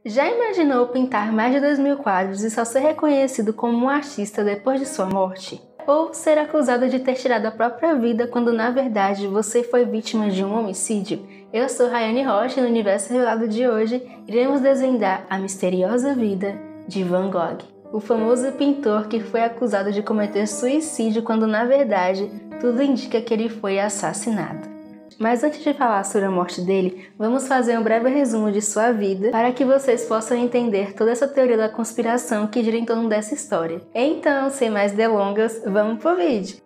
Já imaginou pintar mais de 2.000 quadros e só ser reconhecido como um artista depois de sua morte? Ou ser acusado de ter tirado a própria vida quando na verdade você foi vítima de um homicídio? Eu sou Rayane Rocha e no Universo Revelado de hoje iremos desvendar a misteriosa vida de Van Gogh, o famoso pintor que foi acusado de cometer suicídio quando na verdade tudo indica que ele foi assassinado. Mas antes de falar sobre a morte dele, vamos fazer um breve resumo de sua vida para que vocês possam entender toda essa teoria da conspiração que gira em torno dessa história. Então, sem mais delongas, vamos pro vídeo!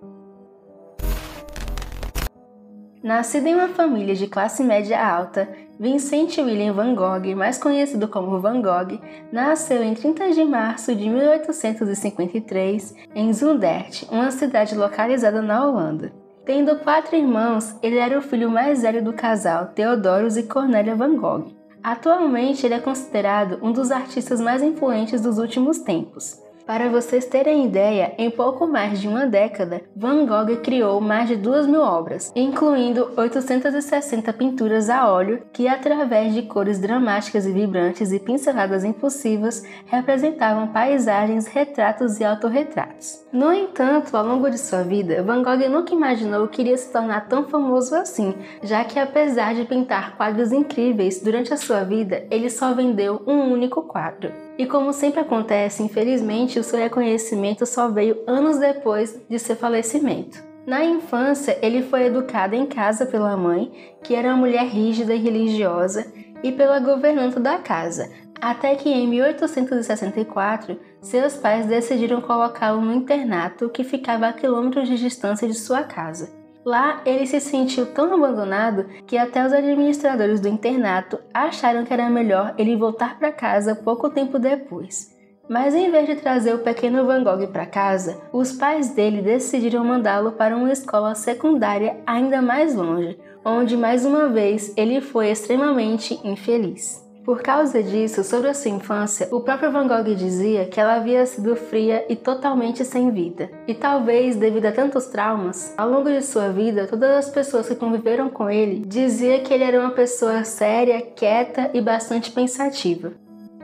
Nascido em uma família de classe média alta, Vincent William Van Gogh, mais conhecido como Van Gogh, nasceu em 30 de março de 1853 em Zundert, uma cidade localizada na Holanda. Tendo 4 irmãos, ele era o filho mais velho do casal Theodorus e Cornélia Van Gogh. Atualmente, ele é considerado um dos artistas mais influentes dos últimos tempos. Para vocês terem ideia, em pouco mais de uma década, Van Gogh criou mais de 2.000 obras, incluindo 860 pinturas a óleo que, através de cores dramáticas e vibrantes e pinceladas impulsivas, representavam paisagens, retratos e autorretratos. No entanto, ao longo de sua vida, Van Gogh nunca imaginou que iria se tornar tão famoso assim, já que apesar de pintar quadros incríveis, durante a sua vida, ele só vendeu um único quadro. E como sempre acontece, infelizmente, o seu reconhecimento só veio anos depois de seu falecimento. Na infância, ele foi educado em casa pela mãe, que era uma mulher rígida e religiosa, e pela governanta da casa, até que em 1864, seus pais decidiram colocá-lo no internato que ficava a quilômetros de distância de sua casa. Lá, ele se sentiu tão abandonado que até os administradores do internato acharam que era melhor ele voltar para casa pouco tempo depois. Mas em vez de trazer o pequeno Van Gogh para casa, os pais dele decidiram mandá-lo para uma escola secundária ainda mais longe, onde mais uma vez ele foi extremamente infeliz. Por causa disso, sobre a sua infância, o próprio Van Gogh dizia que ela havia sido fria e totalmente sem vida. E talvez, devido a tantos traumas, ao longo de sua vida, todas as pessoas que conviveram com ele diziam que ele era uma pessoa séria, quieta e bastante pensativa.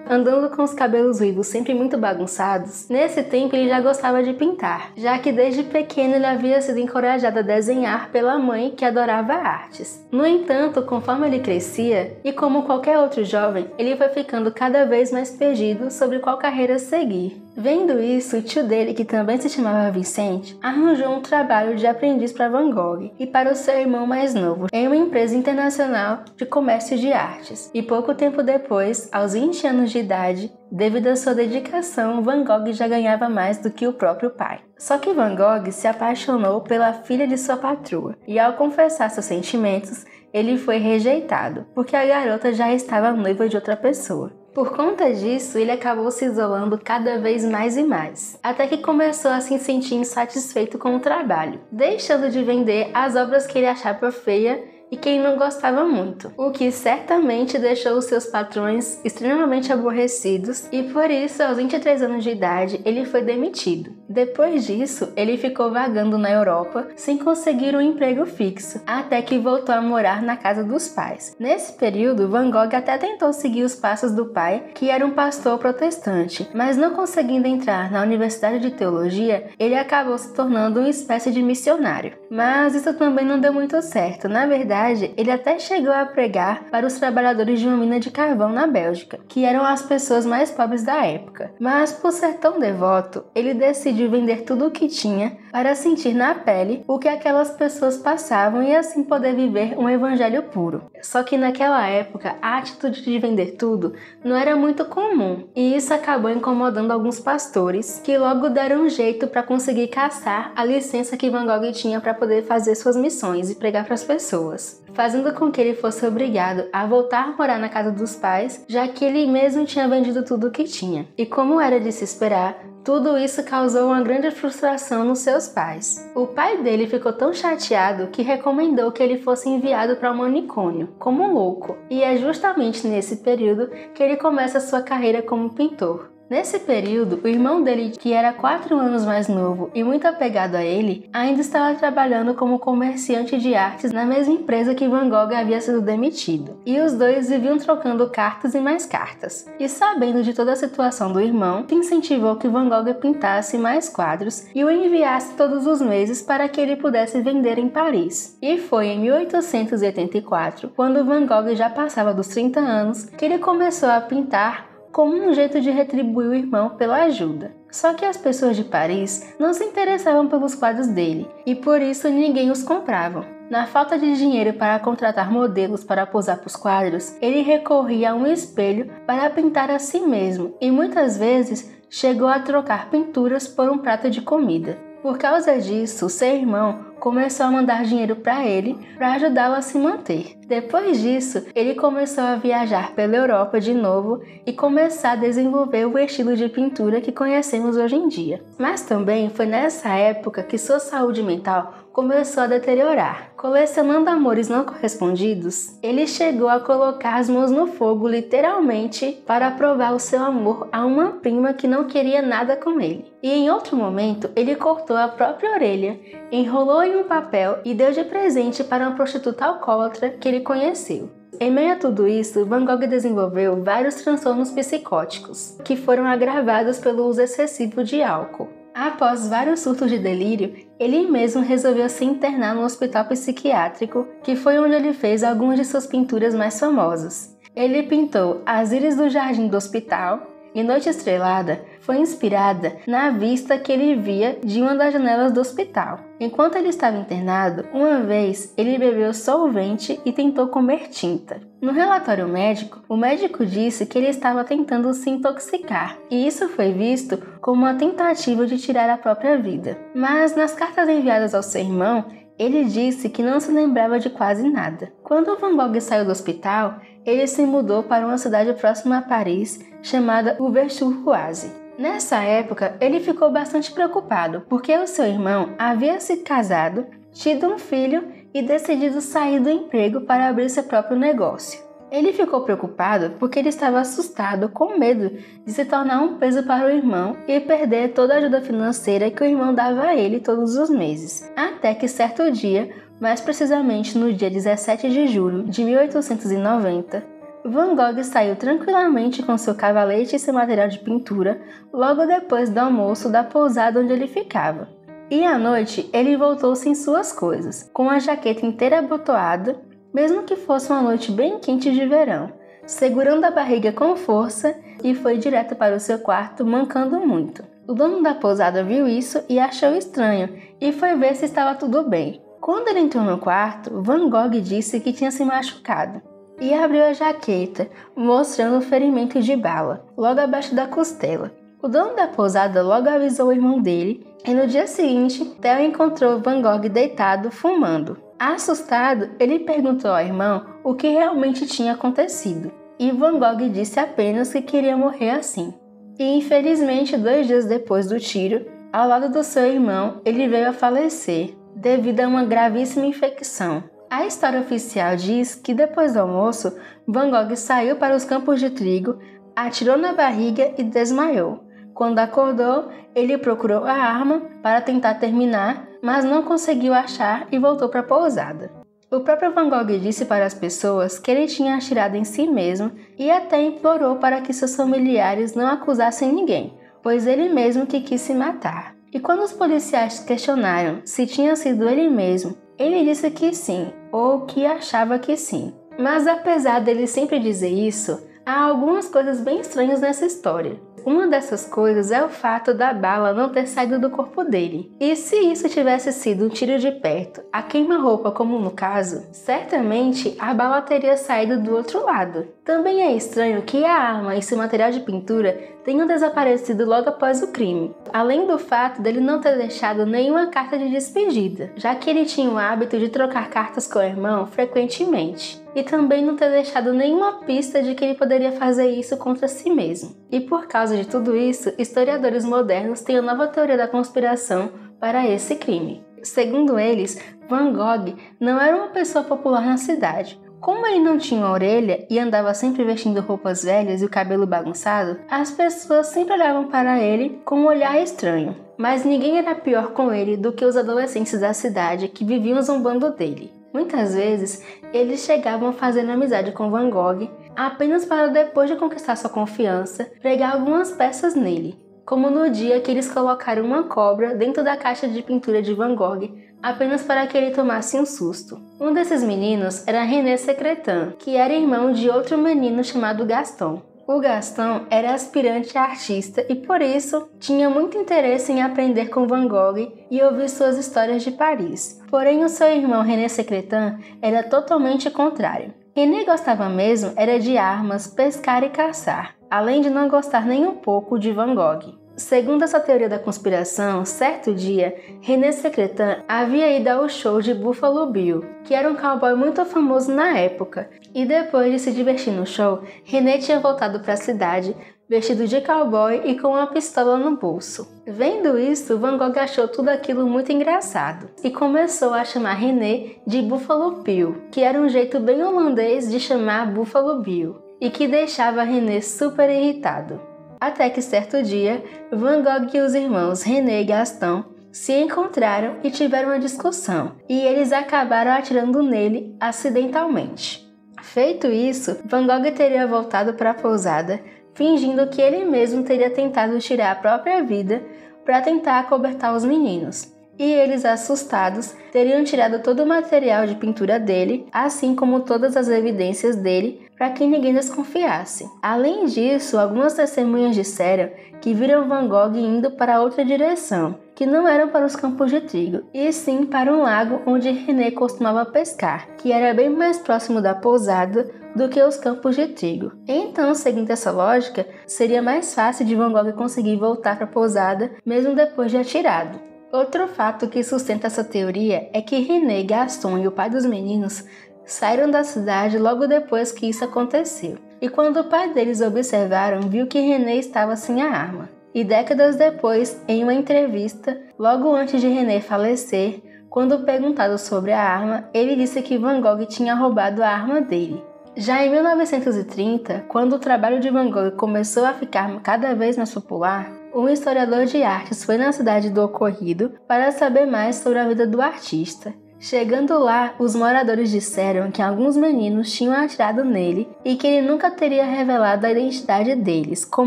Andando com os cabelos ruivos sempre muito bagunçados, nesse tempo ele já gostava de pintar, já que desde pequeno ele havia sido encorajado a desenhar pela mãe que adorava artes. No entanto, conforme ele crescia, e como qualquer outro jovem, ele foi ficando cada vez mais perdido sobre qual carreira seguir. Vendo isso, o tio dele, que também se chamava Vicente, arranjou um trabalho de aprendiz para Van Gogh e para o seu irmão mais novo em uma empresa internacional de comércio de artes. E pouco tempo depois, aos 20 anos de idade, devido à sua dedicação, Van Gogh já ganhava mais do que o próprio pai. Só que Van Gogh se apaixonou pela filha de sua patroa e, ao confessar seus sentimentos, ele foi rejeitado, porque a garota já estava noiva de outra pessoa. Por conta disso, ele acabou se isolando cada vez mais e mais, até que começou a se sentir insatisfeito com o trabalho, deixando de vender as obras que ele achava feia e que ele não gostava muito, o que certamente deixou os seus patrões extremamente aborrecidos e por isso, aos 23 anos de idade, ele foi demitido. Depois disso, ele ficou vagando na Europa sem conseguir um emprego fixo, até que voltou a morar na casa dos pais. Nesse período, Van Gogh até tentou seguir os passos do pai, que era um pastor protestante, mas não conseguindo entrar na Universidade de Teologia, ele acabou se tornando uma espécie de missionário. Mas isso também não deu muito certo. Na verdade, ele até chegou a pregar para os trabalhadores de uma mina de carvão na Bélgica, que eram as pessoas mais pobres da época. Mas por ser tão devoto, ele decidiu vender tudo o que tinha para sentir na pele o que aquelas pessoas passavam e assim poder viver um evangelho puro. Só que naquela época, a atitude de vender tudo não era muito comum, e isso acabou incomodando alguns pastores, que logo deram um jeito para conseguir caçar a licença que Van Gogh tinha para poder fazer suas missões e pregar para as pessoas, fazendo com que ele fosse obrigado a voltar a morar na casa dos pais, já que ele mesmo tinha vendido tudo o que tinha. E como era de se esperar, tudo isso causou uma grande frustração nos seus pais. O pai dele ficou tão chateado que recomendou que ele fosse enviado para um manicômio, como um louco, e é justamente nesse período que ele começa sua carreira como pintor. Nesse período, o irmão dele, que era 4 anos mais novo e muito apegado a ele, ainda estava trabalhando como comerciante de artes na mesma empresa que Van Gogh havia sido demitido. E os dois viviam trocando cartas e mais cartas. E sabendo de toda a situação do irmão, incentivou que Van Gogh pintasse mais quadros e o enviasse todos os meses para que ele pudesse vender em Paris. E foi em 1884, quando Van Gogh já passava dos 30 anos, que ele começou a pintar como um jeito de retribuir o irmão pela ajuda. Só que as pessoas de Paris não se interessavam pelos quadros dele, e por isso ninguém os comprava. Na falta de dinheiro para contratar modelos para posar para os quadros, ele recorria a um espelho para pintar a si mesmo, e muitas vezes chegou a trocar pinturas por um prato de comida. Por causa disso, seu irmão começou a mandar dinheiro para ele para ajudá-lo a se manter. Depois disso, ele começou a viajar pela Europa de novo e começar a desenvolver o estilo de pintura que conhecemos hoje em dia. Mas também foi nessa época que sua saúde mental começou a deteriorar. Colecionando amores não correspondidos, ele chegou a colocar as mãos no fogo literalmente para provar o seu amor a uma prima que não queria nada com ele. E em outro momento, ele cortou a própria orelha, enrolou em um papel e deu de presente para uma prostituta alcoólatra que ele conheceu. Em meio a tudo isso, Van Gogh desenvolveu vários transtornos psicóticos, que foram agravados pelo uso excessivo de álcool. Após vários surtos de delírio, ele mesmo resolveu se internar no hospital psiquiátrico, que foi onde ele fez algumas de suas pinturas mais famosas. Ele pintou As Íris do Jardim do Hospital, e Noite Estrelada foi inspirada na vista que ele via de uma das janelas do hospital. Enquanto ele estava internado, uma vez ele bebeu solvente e tentou comer tinta. No relatório médico, o médico disse que ele estava tentando se intoxicar, e isso foi visto como uma tentativa de tirar a própria vida. Mas nas cartas enviadas ao seu irmão, ele disse que não se lembrava de quase nada. Quando Van Gogh saiu do hospital, ele se mudou para uma cidade próxima a Paris, chamada Auvers-sur-Oise. Nessa época, ele ficou bastante preocupado, porque o seu irmão havia se casado, tido um filho e decidido sair do emprego para abrir seu próprio negócio. Ele ficou preocupado porque ele estava assustado, com medo de se tornar um peso para o irmão e perder toda a ajuda financeira que o irmão dava a ele todos os meses. Até que certo dia, mais precisamente no dia 17 de julho de 1890, Van Gogh saiu tranquilamente com seu cavalete e seu material de pintura logo depois do almoço da pousada onde ele ficava. E à noite ele voltou sem suas coisas, com a jaqueta inteira abotoada, mesmo que fosse uma noite bem quente de verão, segurando a barriga com força, e foi direto para o seu quarto mancando muito. O dono da pousada viu isso e achou estranho, e foi ver se estava tudo bem. Quando ele entrou no quarto, Van Gogh disse que tinha se machucado, e abriu a jaqueta, mostrando o ferimento de bala, logo abaixo da costela. O dono da pousada logo avisou o irmão dele, e no dia seguinte, Theo encontrou Van Gogh deitado, fumando. Assustado, ele perguntou ao irmão o que realmente tinha acontecido, e Van Gogh disse apenas que queria morrer assim. E infelizmente, 2 dias depois do tiro, ao lado do seu irmão, ele veio a falecer, devido a uma gravíssima infecção. A história oficial diz que depois do almoço, Van Gogh saiu para os campos de trigo, atirou na barriga e desmaiou. Quando acordou, ele procurou a arma para tentar terminar, mas não conseguiu achar e voltou para a pousada. O próprio Van Gogh disse para as pessoas que ele tinha atirado em si mesmo e até implorou para que seus familiares não acusassem ninguém, pois ele mesmo que quis se matar. E quando os policiais questionaram se tinha sido ele mesmo, ele disse que sim, ou que achava que sim. Mas apesar dele sempre dizer isso, há algumas coisas bem estranhas nessa história. Uma dessas coisas é o fato da bala não ter saído do corpo dele. E se isso tivesse sido um tiro de perto, a queima-roupa como no caso, certamente a bala teria saído do outro lado. Também é estranho que a arma e seu material de pintura tenham desaparecido logo após o crime, além do fato dele não ter deixado nenhuma carta de despedida, já que ele tinha o hábito de trocar cartas com o irmão frequentemente, e também não ter deixado nenhuma pista de que ele poderia fazer isso contra si mesmo. E por causa de tudo isso, historiadores modernos têm uma nova teoria da conspiração para esse crime. Segundo eles, Van Gogh não era uma pessoa popular na cidade, Como ele não tinha uma orelha e andava sempre vestindo roupas velhas e o cabelo bagunçado, as pessoas sempre olhavam para ele com um olhar estranho. Mas ninguém era pior com ele do que os adolescentes da cidade que viviam zombando dele. Muitas vezes, eles chegavam fazendo amizade com Van Gogh apenas para, depois de conquistar sua confiança, pregar algumas peças nele. Como no dia que eles colocaram uma cobra dentro da caixa de pintura de Van Gogh apenas para que ele tomasse um susto. Um desses meninos era René Secretan, que era irmão de outro menino chamado Gaston. O Gaston era aspirante a artista e por isso tinha muito interesse em aprender com Van Gogh e ouvir suas histórias de Paris. Porém, o seu irmão René Secretan era totalmente contrário. René gostava mesmo era de armas, pescar e caçar, além de não gostar nem um pouco de Van Gogh. Segundo essa teoria da conspiração, certo dia, René Secretan havia ido ao show de Buffalo Bill, que era um cowboy muito famoso na época, e depois de se divertir no show, René tinha voltado para a cidade, vestido de cowboy e com uma pistola no bolso. Vendo isso, Van Gogh achou tudo aquilo muito engraçado, e começou a chamar René de Buffalo Bill, que era um jeito bem holandês de chamar Buffalo Bill, e que deixava René super irritado. Até que certo dia, Van Gogh e os irmãos René e Gaston se encontraram e tiveram uma discussão, e eles acabaram atirando nele acidentalmente. Feito isso, Van Gogh teria voltado para a pousada, fingindo que ele mesmo teria tentado tirar a própria vida para tentar acobertar os meninos. E eles, assustados, teriam tirado todo o material de pintura dele, assim como todas as evidências dele, para que ninguém desconfiasse. Além disso, algumas testemunhas disseram que viram Van Gogh indo para outra direção, que não eram para os campos de trigo, e sim para um lago onde René costumava pescar, que era bem mais próximo da pousada do que os campos de trigo. Então, seguindo essa lógica, seria mais fácil de Van Gogh conseguir voltar para a pousada, mesmo depois de atirado. Outro fato que sustenta essa teoria é que René, Gaston e o pai dos meninos saíram da cidade logo depois que isso aconteceu. E quando o pai deles observaram, viu que René estava sem a arma. E décadas depois, em uma entrevista, logo antes de René falecer, quando perguntado sobre a arma, ele disse que Van Gogh tinha roubado a arma dele. Já em 1930, quando o trabalho de Van Gogh começou a ficar cada vez mais popular, um historiador de artes foi na cidade do ocorrido para saber mais sobre a vida do artista. Chegando lá, os moradores disseram que alguns meninos tinham atirado nele e que ele nunca teria revelado a identidade deles, com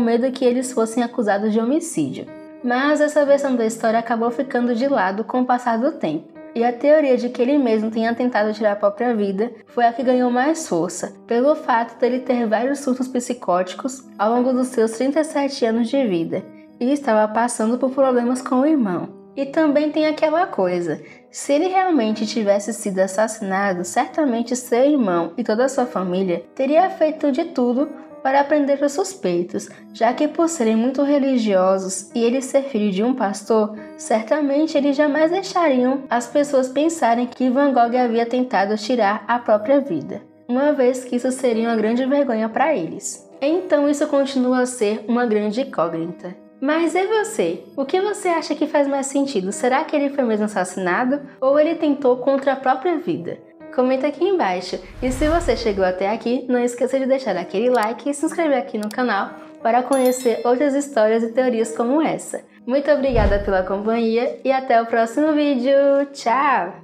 medo que eles fossem acusados de homicídio. Mas essa versão da história acabou ficando de lado com o passar do tempo. E a teoria de que ele mesmo tenha tentado tirar a própria vida foi a que ganhou mais força, pelo fato dele ter vários surtos psicóticos ao longo dos seus 37 anos de vida, e estava passando por problemas com o irmão. E também tem aquela coisa, se ele realmente tivesse sido assassinado, certamente seu irmão e toda a sua família teria feito de tudo para prender os suspeitos, já que por serem muito religiosos e ele ser filho de um pastor, certamente eles jamais deixariam as pessoas pensarem que Van Gogh havia tentado tirar a própria vida, uma vez que isso seria uma grande vergonha para eles. Então isso continua a ser uma grande incógnita. Mas e você? O que você acha que faz mais sentido? Será que ele foi mesmo assassinado ou ele tentou contra a própria vida? Comenta aqui embaixo. E se você chegou até aqui, não esqueça de deixar aquele like e se inscrever aqui no canal para conhecer outras histórias e teorias como essa. Muito obrigada pela companhia e até o próximo vídeo. Tchau!